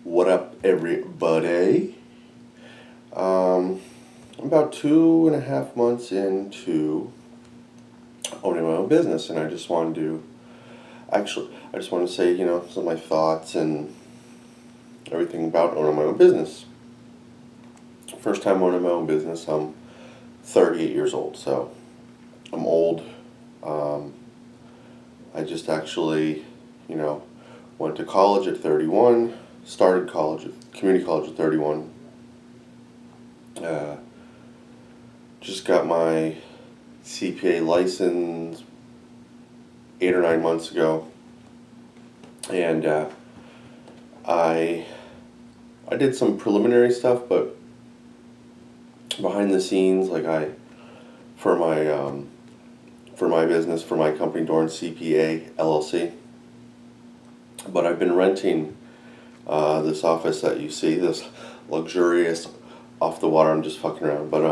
What up, everybody? I'm about 2.5 months into owning my own business, and I just wanted to say, some of my thoughts and everything about owning my own business. First time owning my own business, I'm 38 years old, so I'm old. I just actually, went to college at 31, started community college at 31. Just got my CPA license 8 or 9 months ago, and I did some preliminary stuff, but behind the scenes, for my business, for my company, Dorn CPA LLC. But I've been renting this office that you see, this luxurious, off the water. I'm just fucking around, but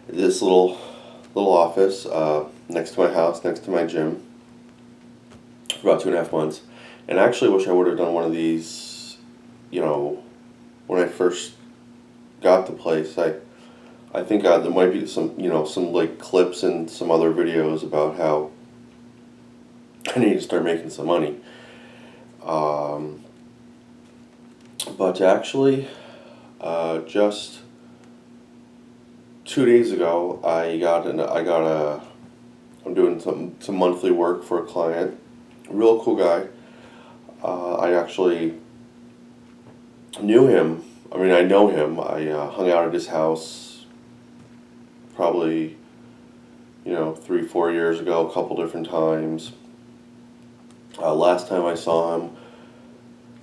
this little office next to my house, next to my gym, for about 2.5 months. And I actually wish I would have done one of these, when I first got the place. I think there might be some like clips and some other videos about how I need to start making some money. But actually, just 2 days ago, I'm doing some monthly work for a client, real cool guy. I actually knew him. I know him. I hung out at his house probably, 3-4 years ago, a couple different times. Last time I saw him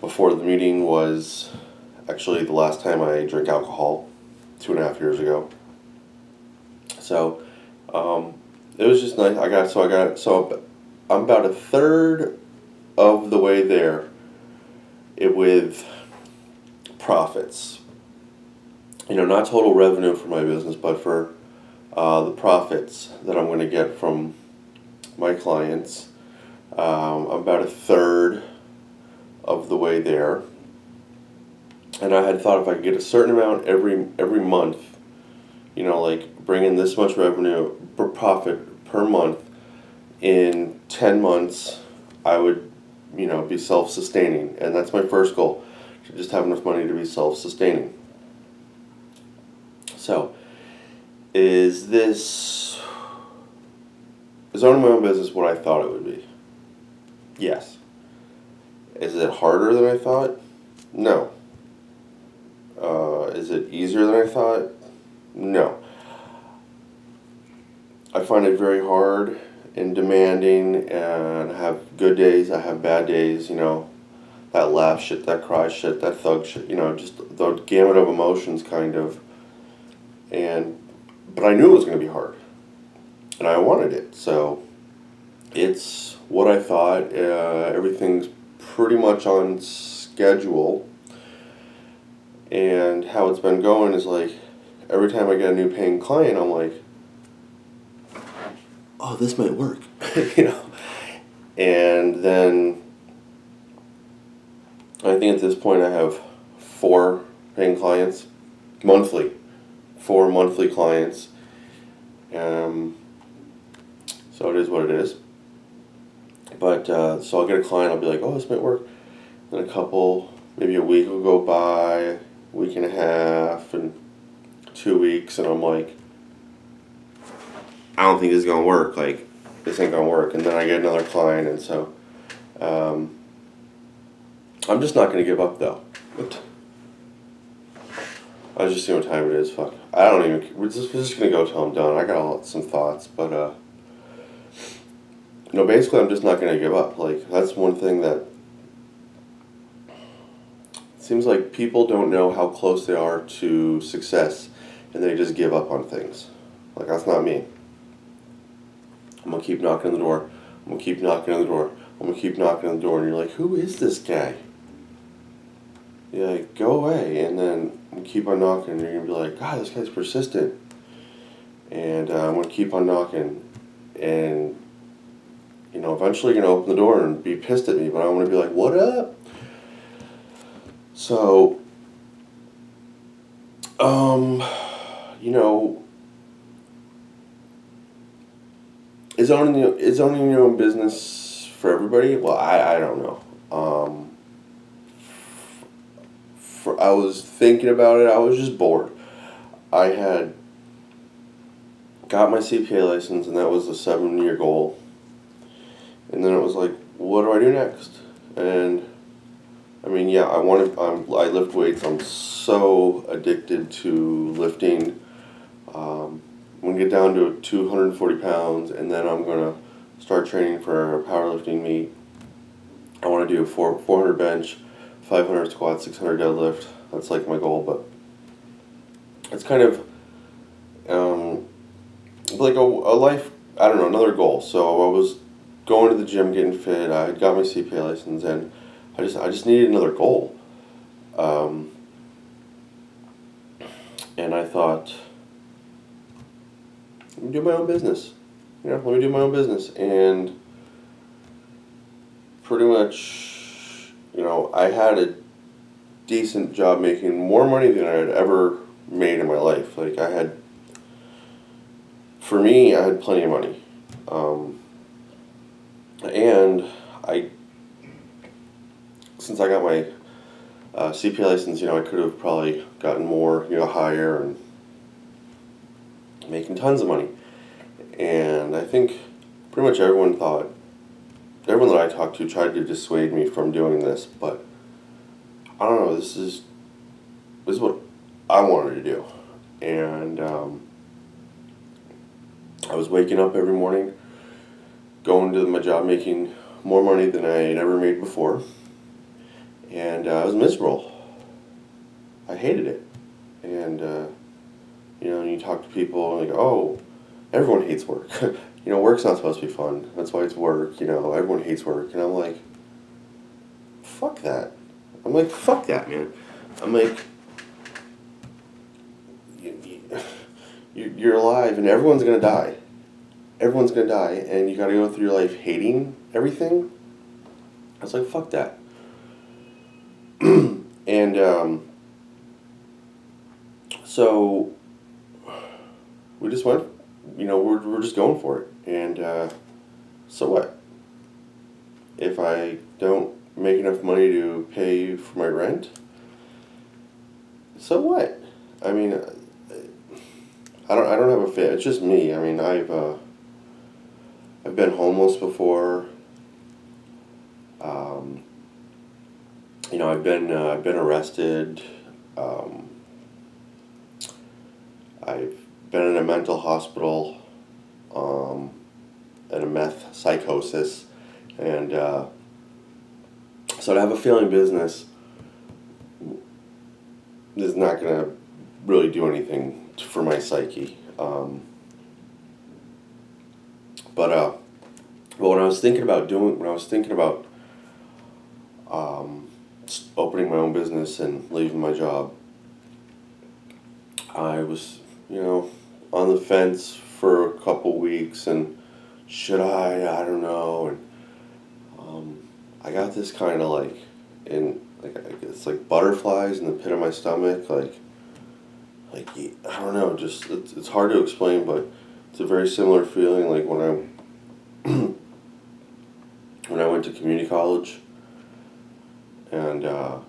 before the meeting was actually the last time I drank alcohol, 2.5 years ago. So, it was just nice. I'm about a third of the way there with profits. Not total revenue for my business, but for the profits that I'm going to get from my clients. I'm about a third of the way there. And I had thought if I could get a certain amount every month, bring in this much revenue per profit per month, in 10 months, I would, be self-sustaining. And that's my first goal, to just have enough money to be self-sustaining. So, is owning my own business what I thought it would be? Yes. Is it harder than I thought? No. Is it easier than I thought? No. I find it very hard and demanding, and I have good days, I have bad days, that laugh shit, that cry shit, that thug shit, just the gamut of emotions, kind of. But I knew it was going to be hard, and I wanted it, so it's what I thought. Everything's pretty much on schedule, and how it's been going is every time I get a new paying client, I'm like, oh, this might work, and then I think at this point I have 4 paying clients monthly, 4 monthly clients. So it is what it is. But so I'll get a client, I'll be like, oh, this might work. Then maybe a week will go by, week and a half, and 2 weeks, and I'm like, I don't think this is gonna work. This ain't gonna work. And then I get another client, and so I'm just not gonna give up though. I was just seeing what time it is. Fuck. We're just gonna go till I'm done. I got some thoughts, but basically I'm just not gonna give up. That's one thing that seems like people don't know how close they are to success, and they just give up on things. That's not me. I'm gonna keep knocking on the door. I'm gonna keep knocking on the door. I'm gonna keep knocking on the door, and you're like, who is this guy? You're like, go away, and then you keep on knocking, and you're gonna be like, God, this guy's persistent. And I'm gonna keep on knocking, and eventually you're gonna open the door and be pissed at me, but I'm gonna be like, what up? So, um, you know, is owning your own business for everybody? Well, I don't know. I was thinking about it. I was just bored. I had got my CPA license, and that was a 7-year goal. And then it was like, what do I do next? And I mean, yeah, I lift weights. I'm so addicted to lifting. I'm gonna get down to 240 pounds, and then I'm gonna start training for a powerlifting meet. I want to do 400 bench, 500 squat, 600 deadlift. That's like my goal, but it's kind of um, like a life. I don't know, another goal. So I was going to the gym, getting fit. I had got my CPA license, and I just needed another goal. Um, and I thought, let me do my own business. Let me do my own business. And pretty much, I had a decent job making more money than I had ever made in my life. Like, for me, I had plenty of money. And since I got my CPA license, I could have probably gotten more, higher and making tons of money. And I think pretty much everyone that I talked to tried to dissuade me from doing this, but I don't know, this is what I wanted to do. And I was waking up every morning, going to my job, making more money than I had ever made before. And I was miserable. I hated it. And, you talk to people and they go, oh, everyone hates work. Work's not supposed to be fun. That's why it's work. Everyone hates work. And I'm like, fuck that. Fuck that, man. I'm like, you're alive and everyone's going to die. Everyone's going to die, and you got to go through your life hating everything. I was like, fuck that. And so we just went, we're just going for it. And so what? If I don't make enough money to pay for my rent, so what? I mean, I don't have a fit. It's just me. I mean, I've been homeless before. I've been arrested. I've been in a mental hospital, in a meth psychosis, and so to have a failing business is not going to really do anything for my psyche. But when I was thinking about opening my own business and leaving my job, I was, on the fence for a couple weeks, and should I don't know, and I got this kind of it's like butterflies in the pit of my stomach, like I don't know, just it's hard to explain, but it's a very similar feeling like when I went to community college, and at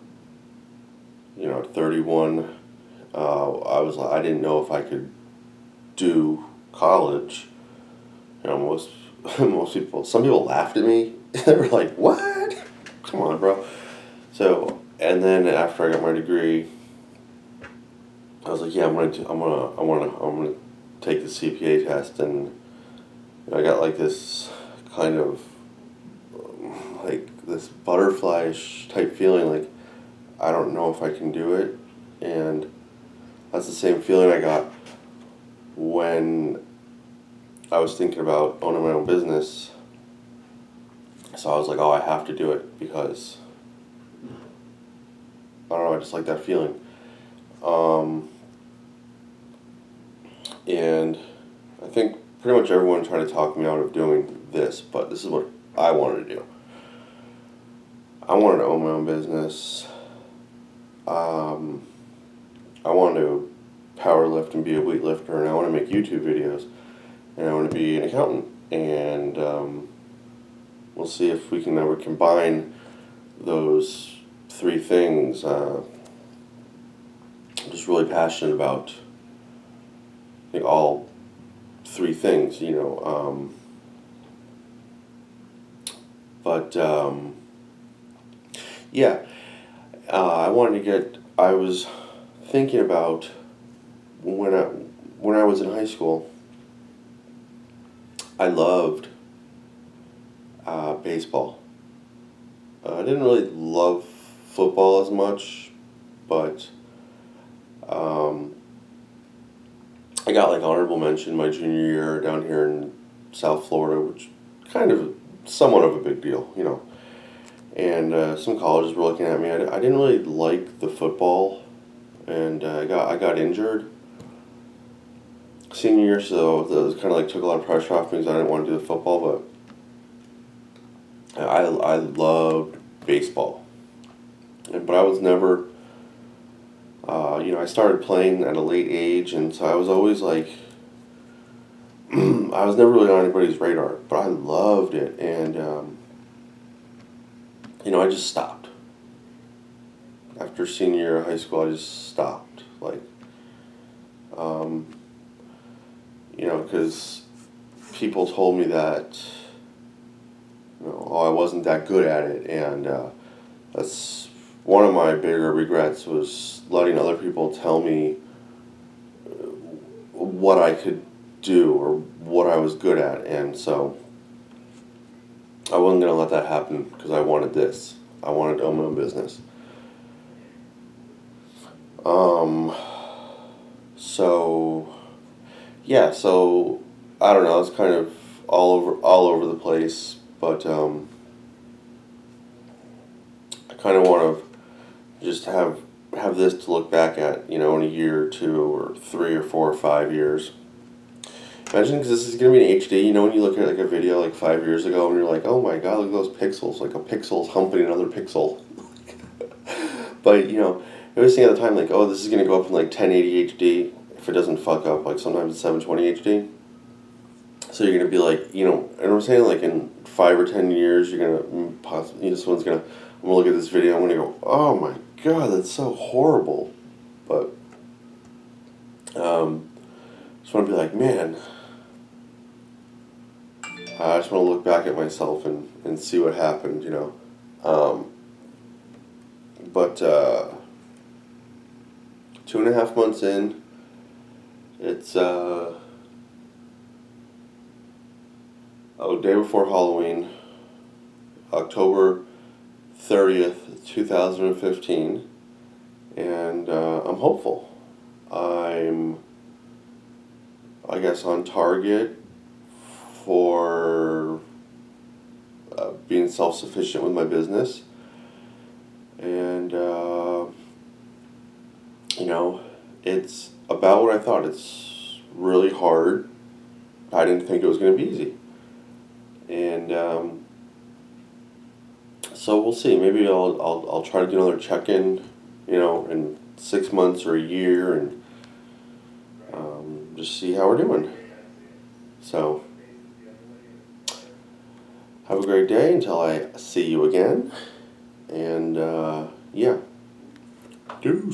31, I didn't know if I could do college. Most people, some people laughed at me. They were like, "What? Come on, bro." So, and then after I got my degree, I was like, "Yeah, I'm gonna take the CPA test," and I got this kind of this butterfly type feeling, like I don't know if I can do it, and that's the same feeling I got when I was thinking about owning my own business. So I was like, oh, I have to do it because I don't know, I just like that feeling. And I think pretty much everyone tried to talk me out of doing this, but this is what I wanted to do. I wanted to own my own business. I want to power lift and be a weightlifter, and I want to make YouTube videos, and I want to be an accountant, and we'll see if we can ever combine those three things. I'm just really passionate about all three things, but yeah, I was thinking about when I was in high school, I loved baseball. I didn't really love football as much, but I got like honorable mention my junior year down here in South Florida, which kind of somewhat of a big deal, And some colleges were looking at me. I didn't really like the football, and I got injured senior year, so that kind of like took a lot of pressure off me because I didn't want to do the football. But I loved baseball, but I was never. I started playing at a late age, and so I was always like, I was never really on anybody's radar, but I loved it, and I just stopped. After senior year of high school, I just stopped. Because people told me that, I wasn't that good at it, and that's one of my bigger regrets was letting other people tell me what I could do or what I was good at, and so I wasn't going to let that happen because I wanted this. I wanted to own my own business. So I don't know. It's kind of all over the place, but I kind of want to just have this to look back at, in a year or two or 3 or 4 or 5 years. Imagine, because this is going to be in HD, when you look at like a video like 5 years ago and you're like, oh my god, look at those pixels, like a pixel's humping another pixel. But, I was thinking at the time, like, oh, this is going to go up in like 1080 HD if it doesn't fuck up, like sometimes it's 720 HD. So you're going to be like, and I'm saying like in 5 or 10 years, you're going to possibly, I'm going to look at this video, I'm going to go, oh my god, that's so horrible. But, just want to be like, man, I just want to look back at myself and see what happened, But 2.5 months in, it's day before Halloween, October 30th, 2015, and I'm hopeful. I'm, I guess, on target for being self-sufficient with my business, and it's about what I thought. It's really hard. I didn't think it was going to be easy, and so we'll see. Maybe I'll try to do another check-in, in 6 months or a year, and just see how we're doing. So, have a great day until I see you again. And, yeah. Deuce.